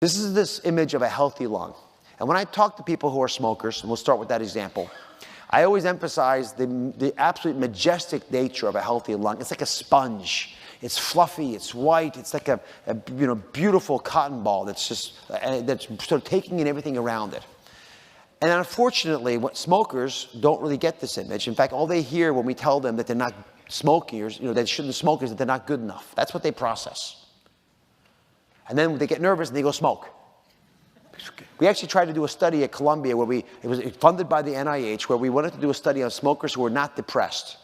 This is this image of a healthy lung. And when I talk to people who are smokers, and we'll start with that example, I always emphasize the absolute majestic nature of a healthy lung. It's like a sponge. It's fluffy, it's white, it's like a beautiful cotton ball that's just that's sort of taking in everything around it. And unfortunately, what smokers don't really get this image. In fact, all they hear when we tell them that they're not smoking, or they shouldn't smoke, is that they're not good enough. That's what they process. And then they get nervous and they go smoke. We actually tried to do a study at Columbia where it was funded by the NIH, where we wanted to do a study on smokers who were not depressed.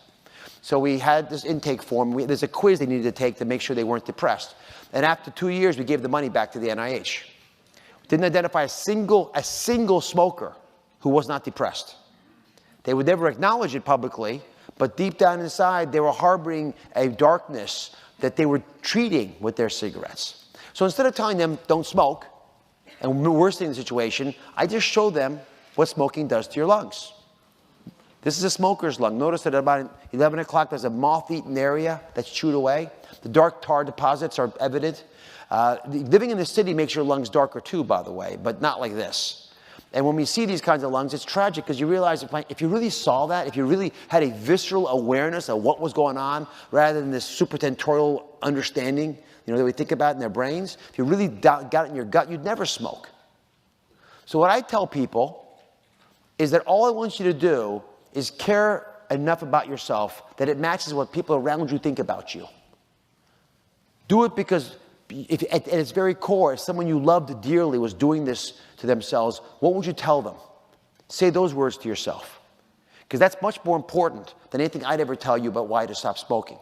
So we had this intake form. There's a quiz they needed to take to make sure they weren't depressed. And after 2 years, we gave the money back to the NIH. Didn't identify a single smoker who was not depressed. They would never acknowledge it publicly, but deep down inside, they were harboring a darkness that they were treating with their cigarettes. So instead of telling them, don't smoke, and worsening the situation, I just show them what smoking does to your lungs. This is a smoker's lung. Notice that at about 11 o'clock, there's a moth-eaten area that's chewed away. The dark tar deposits are evident. Living in the city makes your lungs darker too, by the way, but not like this. And when we see these kinds of lungs, it's tragic because you realize if you really saw that, if you really had a visceral awareness of what was going on, rather than this supertentorial understanding, that we think about in their brains, if you really got it in your gut, you'd never smoke. So what I tell people is that all I want you to do is care enough about yourself that it matches what people around you think about you. Do it because at its very core, if someone you loved dearly was doing this to themselves, what would you tell them? Say those words to yourself. Because that's much more important than anything I'd ever tell you about why to stop smoking.